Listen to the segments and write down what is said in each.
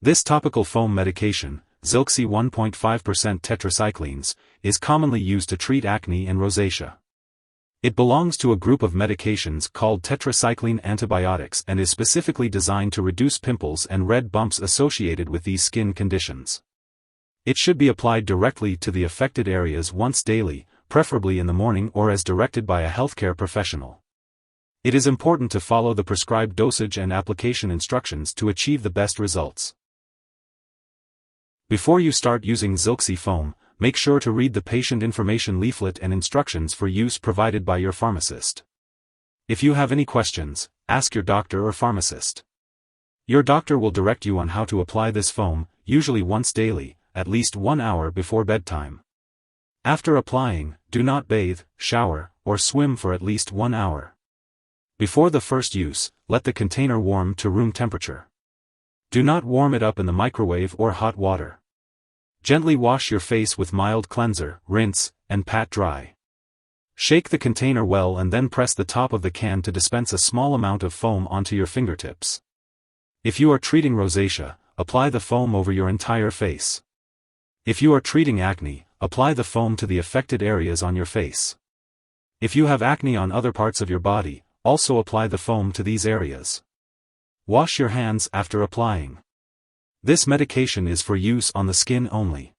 This topical foam medication, Zilxi 1.5% tetracyclines, is commonly used to treat acne and rosacea. It belongs to a group of medications called tetracycline antibiotics and is specifically designed to reduce pimples and red bumps associated with these skin conditions. It should be applied directly to the affected areas once daily, preferably in the morning or as directed by a healthcare professional. It is important to follow the prescribed dosage and application instructions to achieve the best results. Before you start using Zilxi foam, make sure to read the patient information leaflet and instructions for use provided by your pharmacist. If you have any questions, ask your doctor or pharmacist. Your doctor will direct you on how to apply this foam, usually once daily, at least 1 hour before bedtime. After applying, do not bathe, shower, or swim for at least 1 hour. Before the first use, let the container warm to room temperature. Do not warm it up in the microwave or hot water. Gently wash your face with mild cleanser, rinse, and pat dry. Shake the container well and then press the top of the can to dispense a small amount of foam onto your fingertips. If you are treating rosacea, apply the foam over your entire face. If you are treating acne, apply the foam to the affected areas on your face. If you have acne on other parts of your body, also apply the foam to these areas. Wash your hands after applying. This medication is for use on the skin only.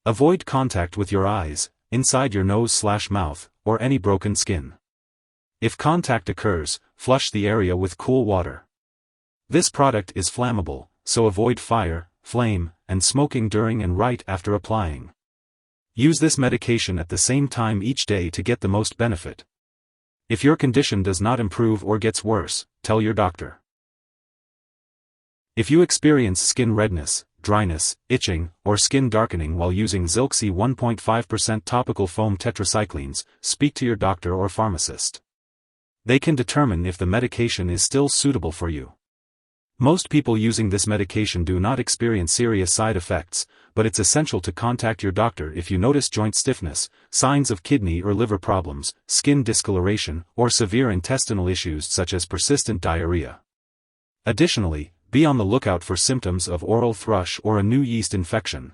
Avoid contact with your eyes, inside your nose/mouth, or any broken skin. If contact occurs, flush the area with cool water. This product is flammable, so avoid fire, flame, and smoking during and right after applying. Use this medication at the same time each day to get the most benefit. If your condition does not improve or gets worse, tell your doctor. If you experience skin redness, dryness, itching, or skin darkening while using Zilxi 1.5% topical foam tetracyclines, speak to your doctor or pharmacist. They can determine if the medication is still suitable for you. Most people using this medication do not experience serious side effects, but it's essential to contact your doctor if you notice joint stiffness, signs of kidney or liver problems, skin discoloration, or severe intestinal issues such as persistent diarrhea. Additionally, be on the lookout for symptoms of oral thrush or a new yeast infection.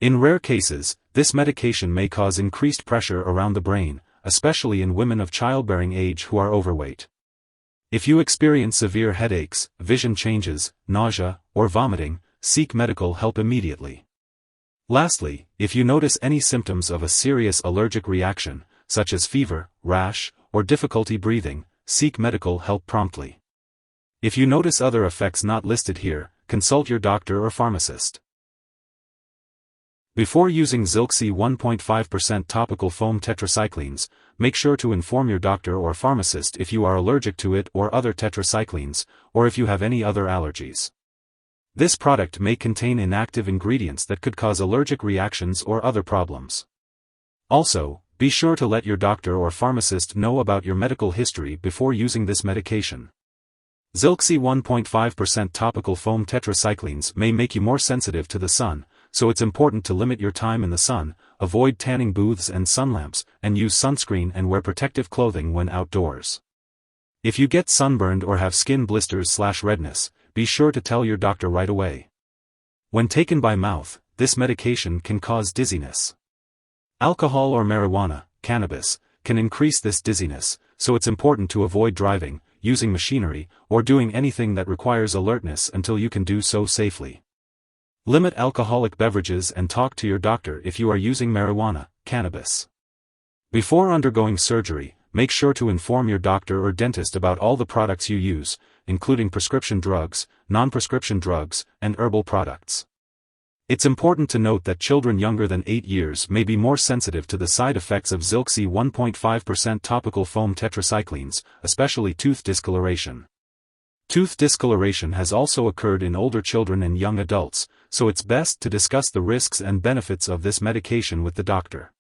In rare cases, this medication may cause increased pressure around the brain, especially in women of childbearing age who are overweight. If you experience severe headaches, vision changes, nausea, or vomiting, seek medical help immediately. Lastly, if you notice any symptoms of a serious allergic reaction, such as fever, rash, or difficulty breathing, seek medical help promptly. If you notice other effects not listed here, consult your doctor or pharmacist. Before using Zilxi 1.5% topical foam tetracyclines, make sure to inform your doctor or pharmacist if you are allergic to it or other tetracyclines, or if you have any other allergies. This product may contain inactive ingredients that could cause allergic reactions or other problems. Also, be sure to let your doctor or pharmacist know about your medical history before using this medication. Zilxi 1.5% topical foam tetracyclines may make you more sensitive to the sun, so it's important to limit your time in the sun, avoid tanning booths and sun lamps, and use sunscreen and wear protective clothing when outdoors. If you get sunburned or have skin blisters/redness, be sure to tell your doctor right away. When taken by mouth, this medication can cause dizziness. Alcohol or marijuana, cannabis, can increase this dizziness, so it's important to avoid driving, using machinery, or doing anything that requires alertness until you can do so safely. Limit alcoholic beverages and talk to your doctor if you are using marijuana, cannabis. Before undergoing surgery, make sure to inform your doctor or dentist about all the products you use, including prescription drugs, non-prescription drugs, and herbal products. It's important to note that children younger than 8 years may be more sensitive to the side effects of Zilxi 1.5% topical foam tetracyclines, especially tooth discoloration. Tooth discoloration has also occurred in older children and young adults, so it's best to discuss the risks and benefits of this medication with the doctor.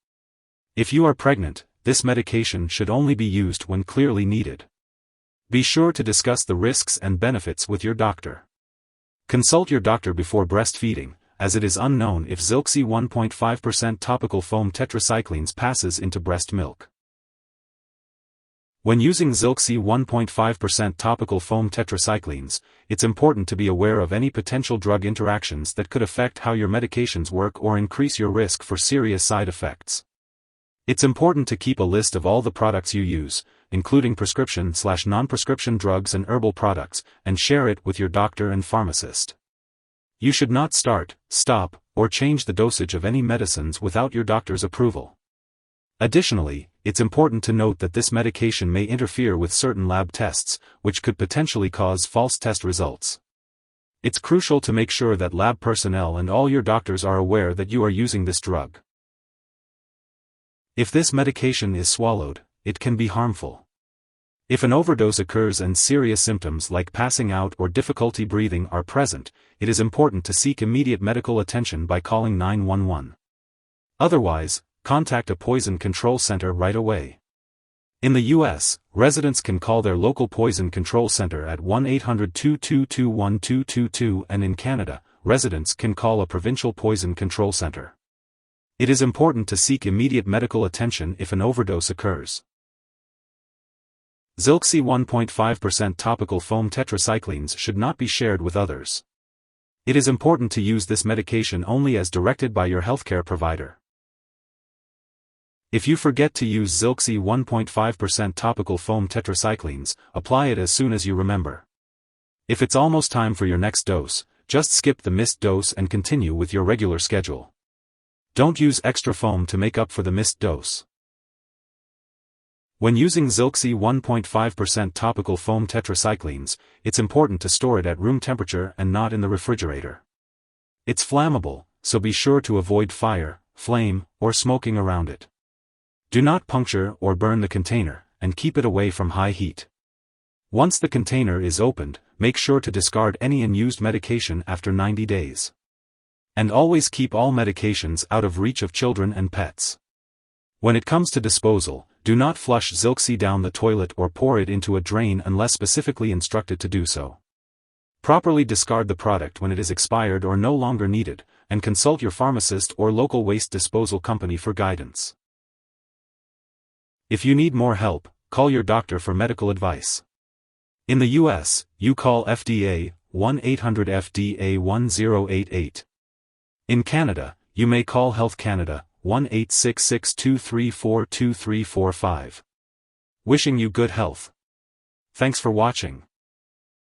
If you are pregnant, this medication should only be used when clearly needed. Be sure to discuss the risks and benefits with your doctor. Consult your doctor before breastfeeding, as it is unknown if Zilxi 1.5% topical foam tetracyclines passes into breast milk. When using Zilxi 1.5% topical foam tetracyclines, it's important to be aware of any potential drug interactions that could affect how your medications work or increase your risk for serious side effects. It's important to keep a list of all the products you use, including prescription/non-prescription drugs and herbal products, and share it with your doctor and pharmacist. You should not start, stop, or change the dosage of any medicines without your doctor's approval. Additionally, it's important to note that this medication may interfere with certain lab tests, which could potentially cause false test results. It's crucial to make sure that lab personnel and all your doctors are aware that you are using this drug. If this medication is swallowed, it can be harmful. If an overdose occurs and serious symptoms like passing out or difficulty breathing are present, it is important to seek immediate medical attention by calling 911. Otherwise, contact a poison control center right away. In the U.S., residents can call their local poison control center at 1-800-222-1222, and in Canada, residents can call a provincial poison control center. It is important to seek immediate medical attention if an overdose occurs. Zilxi 1.5% topical foam tetracyclines should not be shared with others. It is important to use this medication only as directed by your healthcare provider. If you forget to use Zilxi 1.5% topical foam tetracyclines, apply it as soon as you remember. If it's almost time for your next dose, just skip the missed dose and continue with your regular schedule. Don't use extra foam to make up for the missed dose. When using Zilxi 1.5% topical foam tetracyclines, it's important to store it at room temperature and not in the refrigerator. It's flammable, so be sure to avoid fire, flame, or smoking around it. Do not puncture or burn the container, and keep it away from high heat. Once the container is opened, make sure to discard any unused medication after 90 days. And always keep all medications out of reach of children and pets. When it comes to disposal, do not flush Zilxi down the toilet or pour it into a drain unless specifically instructed to do so. Properly discard the product when it is expired or no longer needed, and consult your pharmacist or local waste disposal company for guidance. If you need more help, call your doctor for medical advice. In the U.S., you call FDA, 1-800-FDA-1088. In Canada, you may call Health Canada, 1-866-234-2345. Wishing you good health. Thanks for watching.